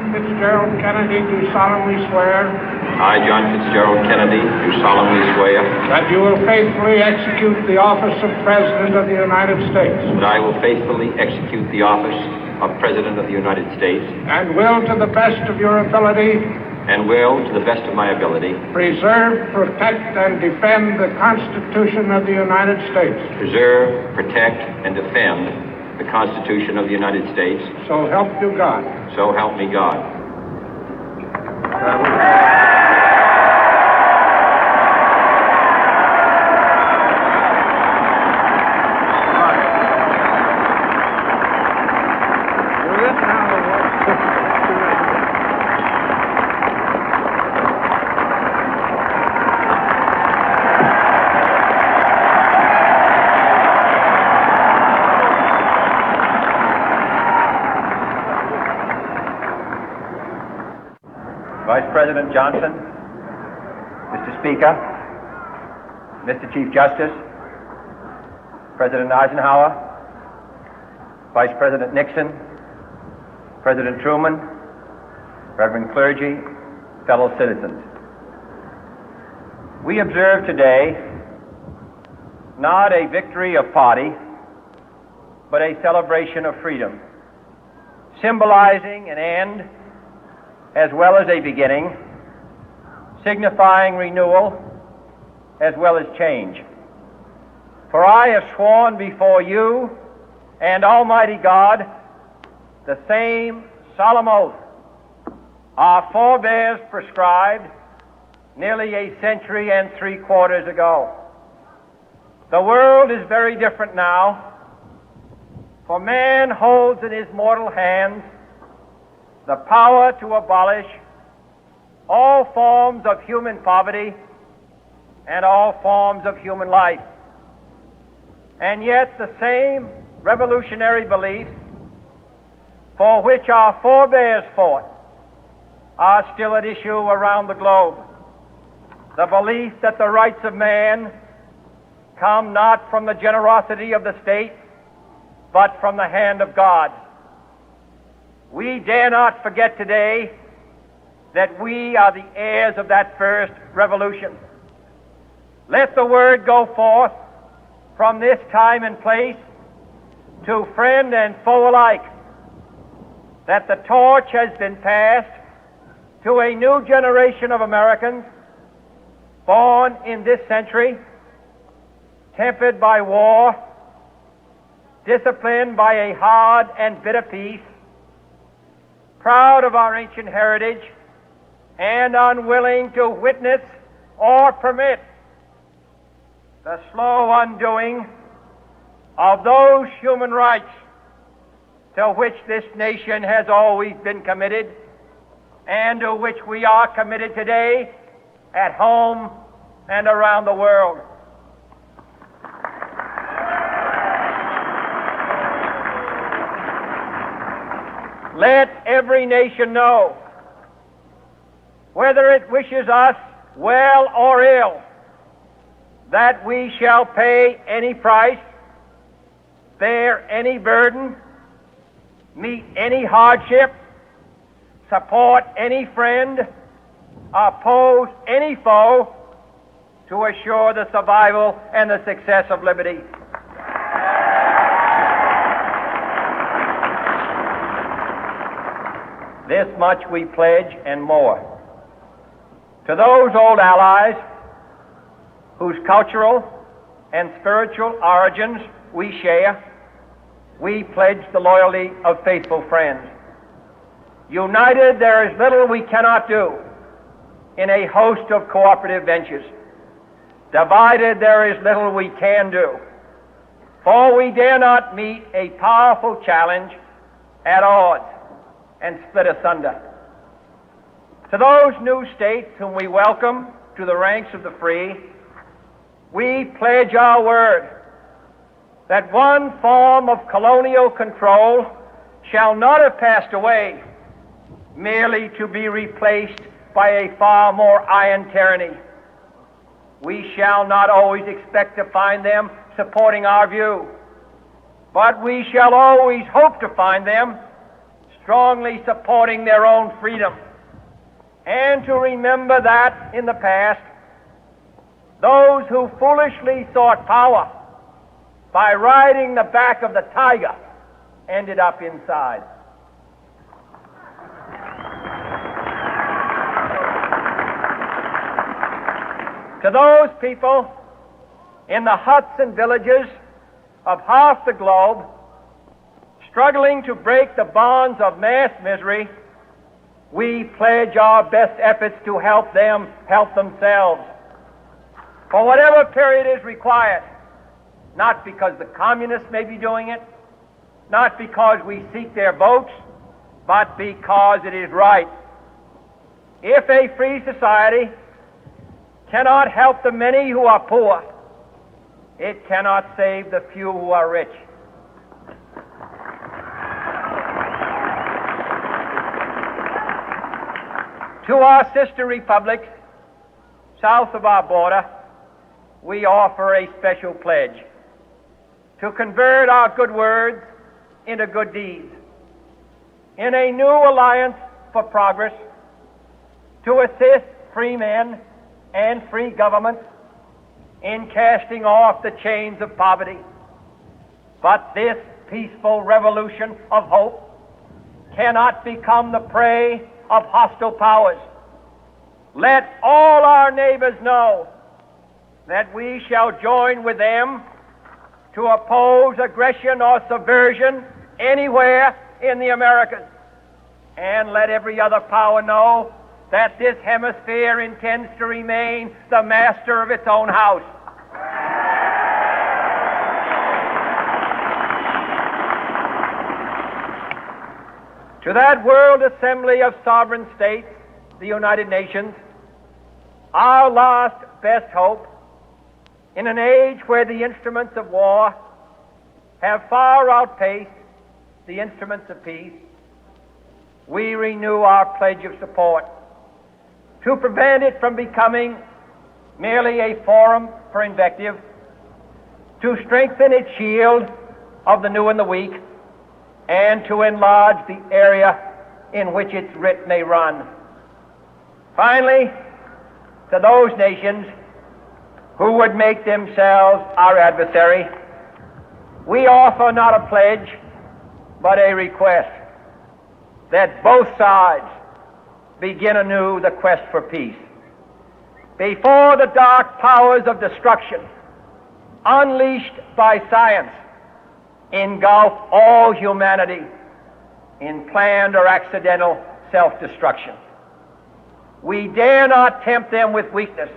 John Fitzgerald Kennedy, do solemnly swear. I, John Fitzgerald Kennedy, do solemnly swear. That you will faithfully execute the office of President of the United States. That I will faithfully execute the office of President of the United States. And will, to the best of your ability. And will, to the best of my ability. Preserve, protect, and defend the Constitution of the United States. Preserve, protect, and defend the Constitution of the United States. So help you God. So help me God. Vice President Johnson, Mr. Speaker, Mr. Chief Justice, President Eisenhower, Vice President Nixon, President Truman, Reverend clergy, fellow citizens. We observe today not a victory of party, but a celebration of freedom, symbolizing an end as well as a beginning, signifying renewal as well as change. For I have sworn before you and Almighty God the same solemn oath our forebears prescribed nearly a century and 3/4 ago. The world is very different now, for man holds in his mortal hands the power to abolish all forms of human poverty and all forms of human life. And yet the same revolutionary beliefs for which our forebears fought are still at issue around the globe. The belief that the rights of man come not from the generosity of the state, but from the hand of God. We dare not forget today that we are the heirs of that first revolution. Let the word go forth from this time and place to friend and foe alike that the torch has been passed to a new generation of Americans born in this century, tempered by war, disciplined by a hard and bitter peace, proud of our ancient heritage, and unwilling to witness or permit the slow undoing of those human rights to which this nation has always been committed and to which we are committed today at home and around the world. Let every nation know, whether it wishes us well or ill, that we shall pay any price, bear any burden, meet any hardship, support any friend, oppose any foe to assure the survival and the success of liberty. This much we pledge and more. To those old allies whose cultural and spiritual origins we share, we pledge the loyalty of faithful friends. United, there is little we cannot do in a host of cooperative ventures. Divided, there is little we can do, for we dare not meet a powerful challenge at odds and split asunder. To those new states whom we welcome to the ranks of the free, we pledge our word that one form of colonial control shall not have passed away merely to be replaced by a far more iron tyranny. We shall not always expect to find them supporting our view, but we shall always hope to find them strongly supporting their own freedom, and to remember that in the past, those who foolishly sought power by riding the back of the tiger ended up inside. To those people in the huts and villages of half the globe struggling to break the bonds of mass misery, we pledge our best efforts to help them help themselves for whatever period is required, not because the communists may be doing it, not because we seek their votes, but because it is right. If a free society cannot help the many who are poor, it cannot save the few who are rich. To our sister republics south of our border, we offer a special pledge to convert our good words into good deeds, in a new alliance for progress, to assist free men and free governments in casting off the chains of poverty. But this peaceful revolution of hope cannot become the prey of hostile powers. Let all our neighbors know that we shall join with them to oppose aggression or subversion anywhere in the Americas. And let every other power know that this hemisphere intends to remain the master of its own house. To that World Assembly of Sovereign States, the United Nations, our last best hope, in an age where the instruments of war have far outpaced the instruments of peace, we renew our pledge of support to prevent it from becoming merely a forum for invective, to strengthen its shield of the new and the weak, and to enlarge the area in which its writ may run. Finally, to those nations who would make themselves our adversary, we offer not a pledge, but a request that both sides begin anew the quest for peace. Before the dark powers of destruction, unleashed by science, engulf all humanity in planned or accidental self-destruction, we dare not tempt them with weakness,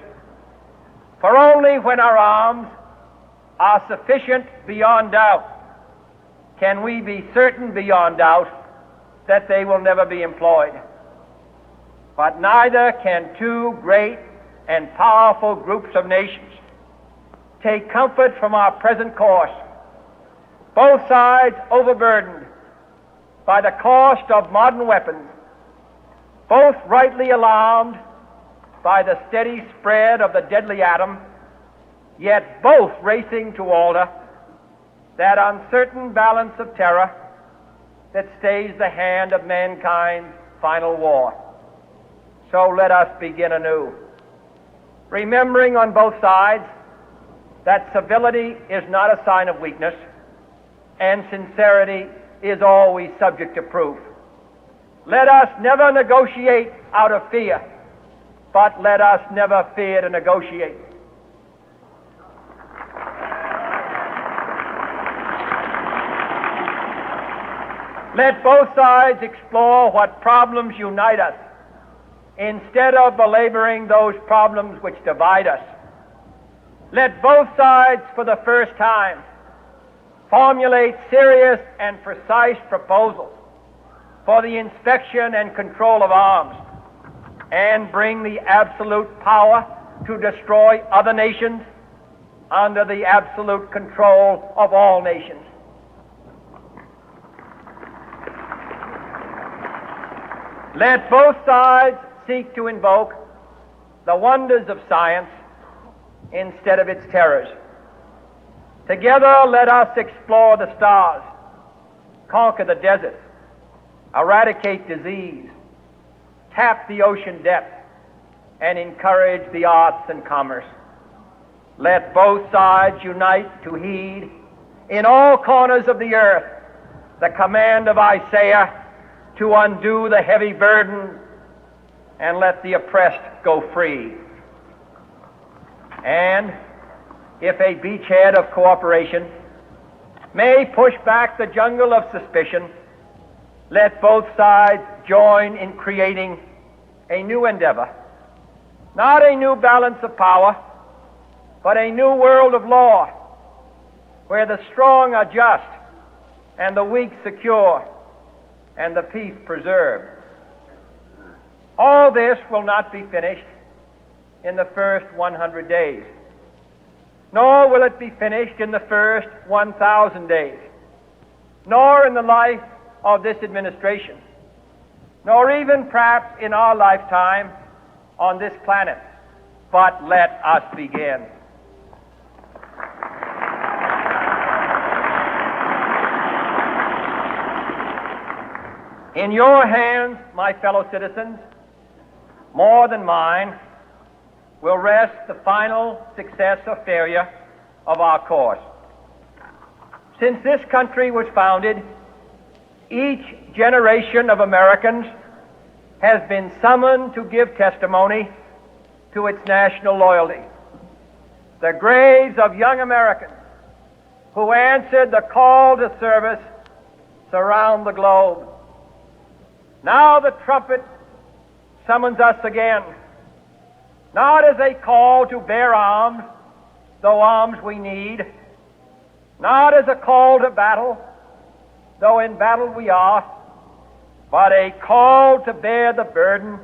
for only when our arms are sufficient beyond doubt can we be certain beyond doubt that they will never be employed. But neither can two great and powerful groups of nations take comfort from our present course, both sides overburdened by the cost of modern weapons, both rightly alarmed by the steady spread of the deadly atom, yet both racing to alter that uncertain balance of terror that stays the hand of mankind's final war. So let us begin anew, remembering on both sides that civility is not a sign of weakness, and sincerity is always subject to proof. Let us never negotiate out of fear, but let us never fear to negotiate. Let both sides explore what problems unite us, instead of belaboring those problems which divide us. Let both sides, for the first time, formulate serious and precise proposals for the inspection and control of arms, and bring the absolute power to destroy other nations under the absolute control of all nations. Let both sides seek to invoke the wonders of science instead of its terrors. Together let us explore the stars, conquer the deserts, eradicate disease, tap the ocean depth, and encourage the arts and commerce. Let both sides unite to heed in all corners of the earth the command of Isaiah to undo the heavy burden and let the oppressed go free. And if a beachhead of cooperation may push back the jungle of suspicion, let both sides join in creating a new endeavor, not a new balance of power, but a new world of law, where the strong are just and the weak secure and the peace preserved. All this will not be finished in the first 100 days, nor will it be finished in the first 1,000 days, nor in the life of this administration, nor even perhaps in our lifetime on this planet. But let us begin. In your hands, my fellow citizens, more than mine, will rest the final success or failure of our course. Since this country was founded, each generation of Americans has been summoned to give testimony to its national loyalty. The graves of young Americans who answered the call to service surround the globe. Now the trumpet summons us again, not as a call to bear arms, though arms we need, not as a call to battle, though in battle we are, but a call to bear the burden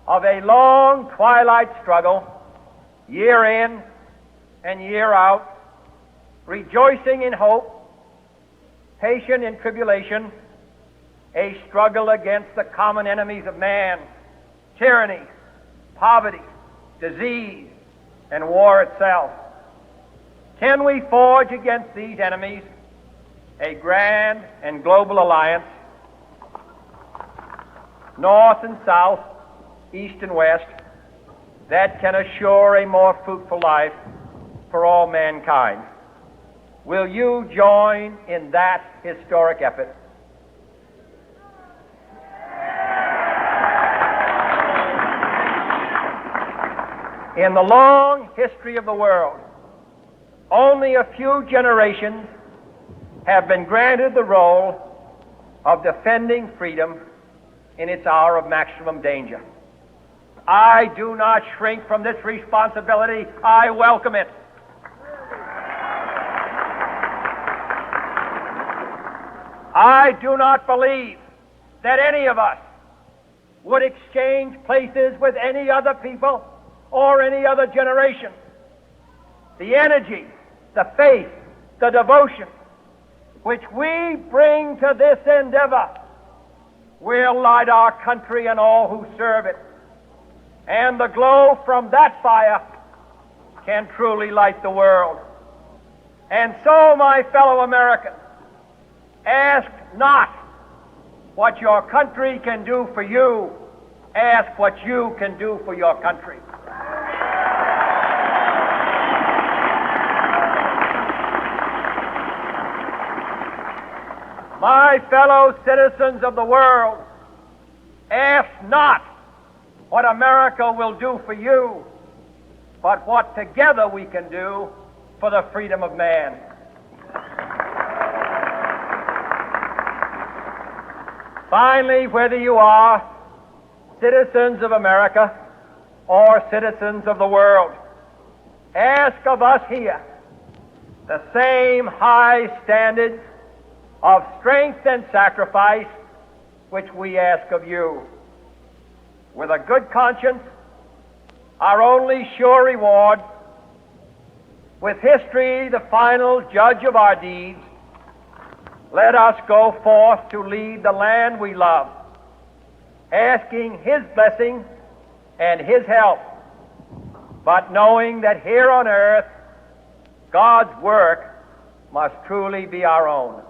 of a long twilight struggle, year in and year out, rejoicing in hope, patient in tribulation, a struggle against the common enemies of man, tyranny, poverty, disease, and war itself. Can we forge against these enemies a grand and global alliance, north and south, east and west, that can assure a more fruitful life for all mankind? Will you join in that historic effort? In the long history of the world, only a few generations have been granted the role of defending freedom in its hour of maximum danger. I do not shrink from this responsibility. I welcome it. I do not believe that any of us would exchange places with any other people or any other generation. The energy, the faith, the devotion which we bring to this endeavor will light our country and all who serve it. And the glow from that fire can truly light the world. And so, my fellow Americans, ask not what your country can do for you. Ask what you can do for your country. My fellow citizens of the world, ask not what America will do for you, but what together we can do for the freedom of man. Finally, whether you are citizens of America or citizens of the world, ask of us here the same high standards of strength and sacrifice which we ask of you. With a good conscience, our only sure reward, with history the final judge of our deeds, let us go forth to lead the land we love, asking His blessing and His help, but knowing that here on earth God's work must truly be our own.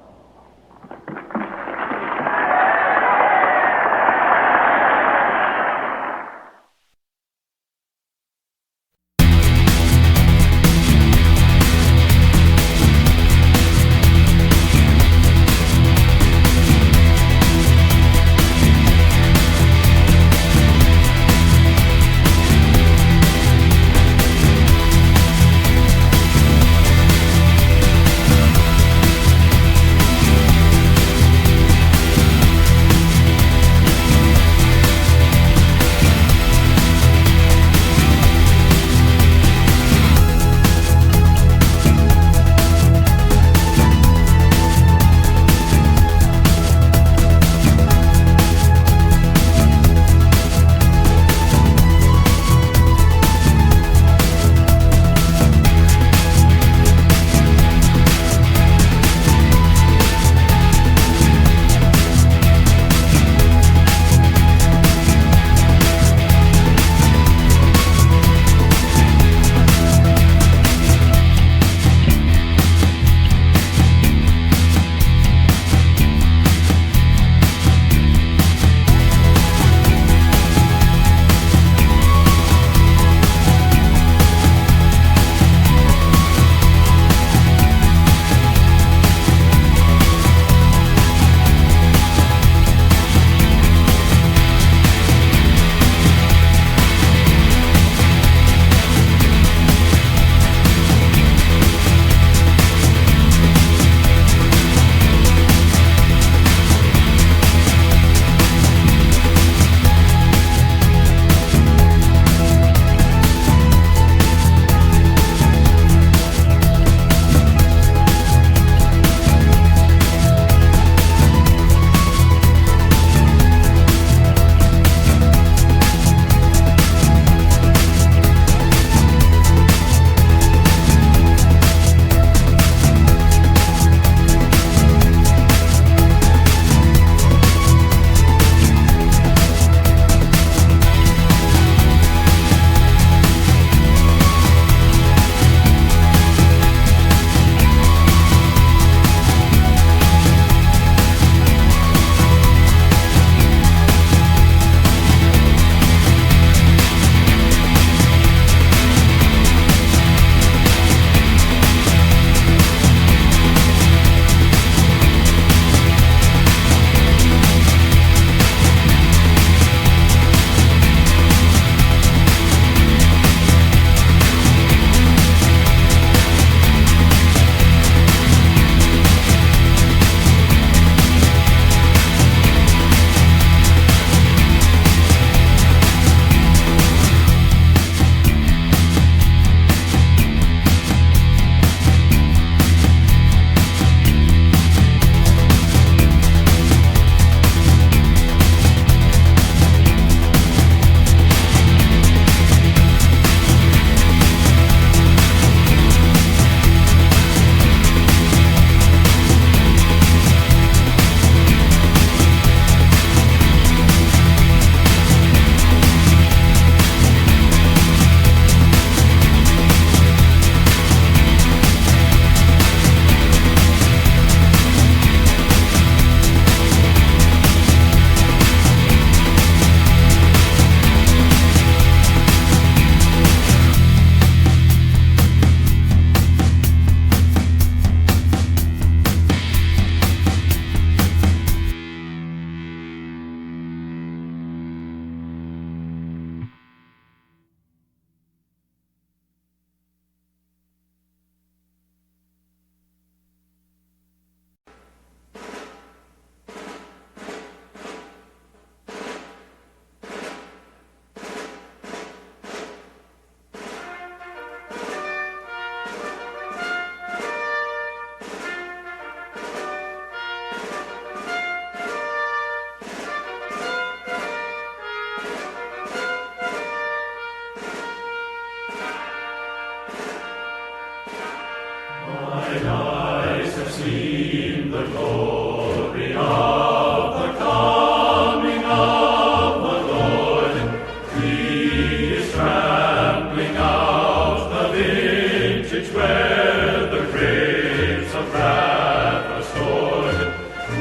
Where the grapes of wrath are stored,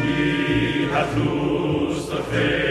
he hath loosed the faith.